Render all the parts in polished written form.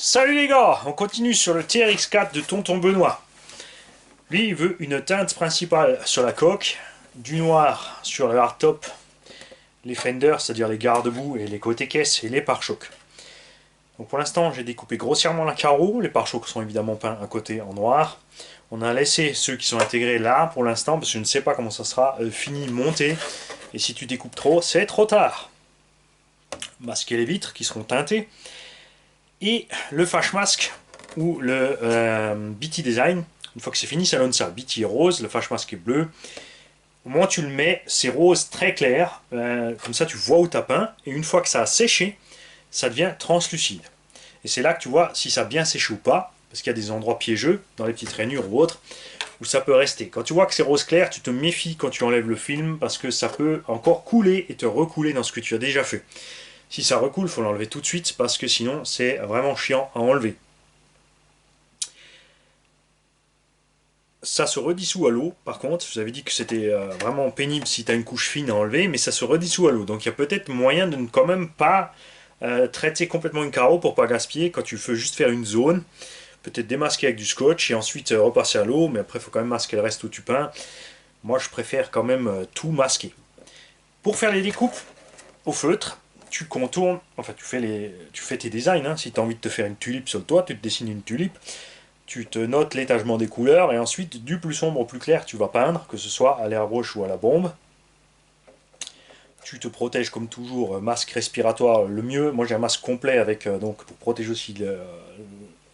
Salut les gars, on continue sur le TRX4 de Tonton Benoît. Lui, il veut une teinte principale sur la coque, du noir sur le hardtop, les fenders, c'est-à-dire les garde-boue et les côtés caisses et les pare-chocs. Donc pour l'instant, j'ai découpé grossièrement la carreau, les pare-chocs sont évidemment peints à côté en noir. On a laissé ceux qui sont intégrés là pour l'instant, parce que je ne sais pas comment ça sera fini monté. Et si tu découpes trop, c'est trop tard. Masquer les vitres qui seront teintées. Et le Fash Mask ou le BT Design, une fois que c'est fini, ça donne ça. BT est rose, le Fash Mask est bleu. Au moment où tu le mets, c'est rose très clair. Comme ça, tu vois où tu as peint. Et une fois que ça a séché, ça devient translucide. Et c'est là que tu vois si ça a bien séché ou pas. Parce qu'il y a des endroits piégeux, dans les petites rainures ou autres, où ça peut rester. Quand tu vois que c'est rose clair, tu te méfies quand tu enlèves le film, parce que ça peut encore couler et te recouler dans ce que tu as déjà fait. Si ça recoule, il faut l'enlever tout de suite parce que sinon c'est vraiment chiant à enlever. Ça se redissout à l'eau, par contre, je vous avais dit que c'était vraiment pénible si tu as une couche fine à enlever, mais ça se redissout à l'eau. Donc il y a peut-être moyen de ne quand même pas traiter complètement une carreau pour pas gaspiller quand tu veux juste faire une zone. Peut-être démasquer avec du scotch et ensuite repasser à l'eau, mais après il faut quand même masquer le reste où tu peins. Moi je préfère quand même tout masquer. Pour faire les découpes au feutre, tu contournes, enfin tu fais tes designs, hein. Si tu as envie de te faire une tulipe sur le toit, tu te dessines une tulipe, tu te notes l'étagement des couleurs, et ensuite du plus sombre au plus clair tu vas peindre, que ce soit à l'airbrush ou à la bombe. Tu te protèges comme toujours, masque respiratoire le mieux. Moi j'ai un masque complet avec, donc pour protéger aussi,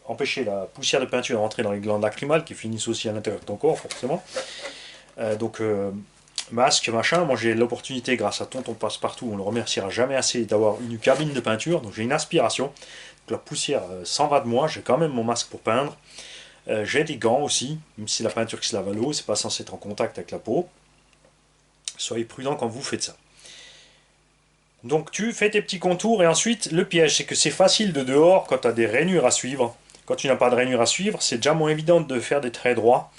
empêcher la poussière de peinture de rentrer dans les glandes lacrymales qui finissent aussi à l'intérieur de ton corps forcément. Donc masque, machin. Moi j'ai l'opportunité, grâce à Tonton Passe-Partout, on le remerciera jamais assez, d'avoir une cabine de peinture. Donc j'ai une aspiration. Donc la poussière s'en va de moi. J'ai quand même mon masque pour peindre. J'ai des gants aussi, même si la peinture qui se lave à l'eau, c'est pas censé être en contact avec la peau. Soyez prudent quand vous faites ça. Donc tu fais tes petits contours et ensuite le piège c'est que c'est facile de dehors quand tu as des rainures à suivre. Quand tu n'as pas de rainures à suivre, c'est déjà moins évident de faire des traits droits.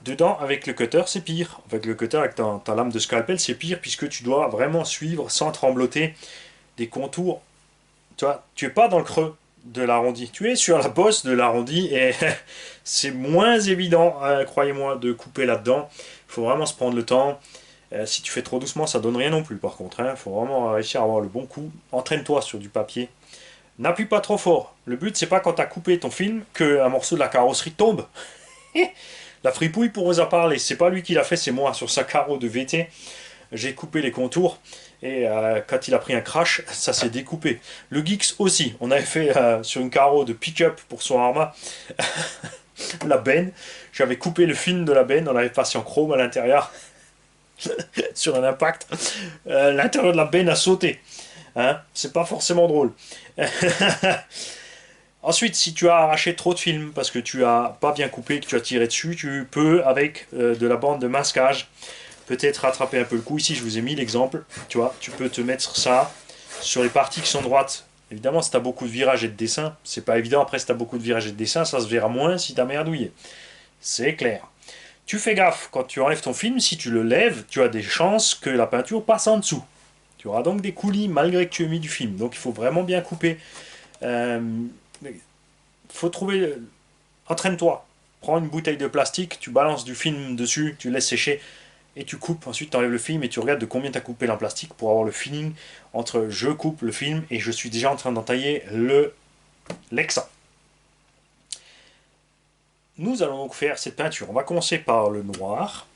Dedans, avec le cutter, c'est pire. Avec le cutter, avec ta lame de scalpel, c'est pire puisque tu dois vraiment suivre sans trembloter des contours. Tu vois, tu es pas dans le creux de l'arrondi. Tu es sur la bosse de l'arrondi et c'est moins évident, croyez-moi, de couper là-dedans. Il faut vraiment se prendre le temps. Si tu fais trop doucement, ça donne rien non plus par contre. Il faut vraiment réussir à avoir le bon coup. Entraîne-toi sur du papier. N'appuie pas trop fort. Le but, c'est pas quand tu as coupé ton film qu'un morceau de la carrosserie tombe. La fripouille pour vous en parler, c'est pas lui qui l'a fait, c'est moi sur sa carreau de VT. J'ai coupé les contours et quand il a pris un crash, ça s'est découpé. Le Geeks aussi, on avait fait sur une carreau de pick-up pour son Arma la benne. J'avais coupé le film de la benne, on avait passé en chrome à l'intérieur sur un impact. L'intérieur de la benne a sauté. Hein, c'est pas forcément drôle. Ensuite, si tu as arraché trop de films parce que tu as pas bien coupé, que tu as tiré dessus, tu peux, avec de la bande de masquage, peut-être rattraper un peu le coup. Ici, je vous ai mis l'exemple. Tu vois, tu peux te mettre ça sur les parties qui sont droites. Évidemment, si tu as beaucoup de virages et de dessins, c'est pas évident. Après, si tu as beaucoup de virages et de dessins, ça se verra moins si tu as merdouillé. C'est clair. Tu fais gaffe, quand tu enlèves ton film, si tu le lèves, tu as des chances que la peinture passe en dessous. Tu auras donc des coulis malgré que tu aies mis du film. Donc il faut vraiment bien couper. Euh, faut trouver. Entraîne-toi. Prends une bouteille de plastique, tu balances du film dessus, tu laisses sécher et tu coupes. Ensuite, tu enlèves le film et tu regardes de combien tu as coupé en plastique pour avoir le feeling entre je coupe le film et je suis déjà en train d'entailler l'exa. Nous allons donc faire cette peinture. On va commencer par le noir.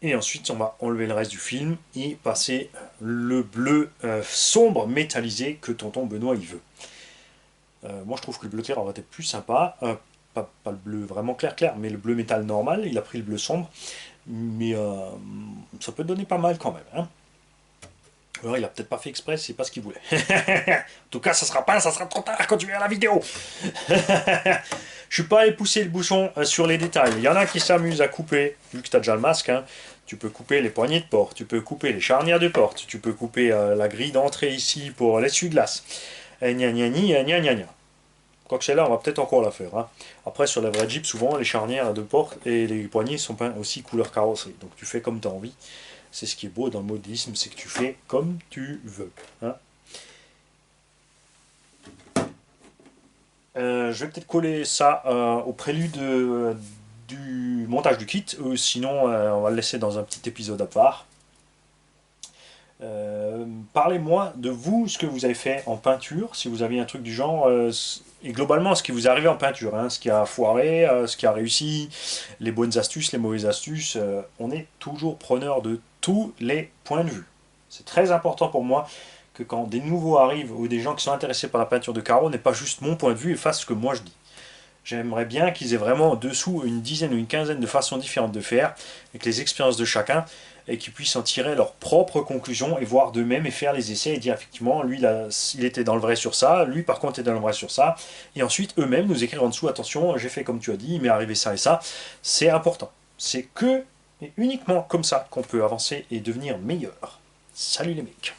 Et ensuite, on va enlever le reste du film et passer le bleu sombre métallisé que tonton Benoît il veut. Moi, je trouve que le bleu clair va être plus sympa. Pas le bleu vraiment clair clair, mais le bleu métal normal. Il a pris le bleu sombre. Mais ça peut donner pas mal quand même. Hein. Alors, il a peut-être pas fait exprès, c'est pas ce qu'il voulait. En tout cas, ça sera trop tard quand tu verras la vidéo. Je suis pas allé pousser le bouchon sur les détails. Il y en a qui s'amusent à couper, vu que tu as déjà le masque. Hein, tu peux couper les poignées de porte, tu peux couper les charnières de porte, tu peux couper la grille d'entrée ici pour l'essuie-glace. Gna gna gna gna gna gna. Quoique celle-là, on va peut-être encore la faire. Hein. Après, sur la vraie Jeep, souvent, les charnières de porte et les poignées sont peints aussi couleur carrosserie. Donc tu fais comme tu as envie. C'est ce qui est beau dans le modélisme, c'est que tu fais comme tu veux. Hein. Je vais peut-être coller ça au prélude du montage du kit, sinon on va le laisser dans un petit épisode à part. Parlez-moi de vous, ce que vous avez fait en peinture, si vous avez un truc du genre, et globalement ce qui vous est arrivé en peinture, hein, ce qui a foiré, ce qui a réussi, les bonnes astuces, les mauvaises astuces. On est toujours preneur de tous les points de vue. C'est très important pour moi que quand des nouveaux arrivent ou des gens qui sont intéressés par la peinture de carreau, n'aient pas juste mon point de vue et fassent ce que moi je dis. J'aimerais bien qu'ils aient vraiment en dessous une dizaine ou une quinzaine de façons différentes de faire, avec les expériences de chacun, et qu'ils puissent en tirer leurs propres conclusions et voir d'eux-mêmes et faire les essais et dire effectivement, lui il était dans le vrai sur ça, lui par contre était dans le vrai sur ça, et ensuite eux-mêmes nous écrire en dessous, attention, j'ai fait comme tu as dit, il m'est arrivé ça et ça. C'est important. C'est que et uniquement comme ça qu'on peut avancer et devenir meilleur. Salut les mecs.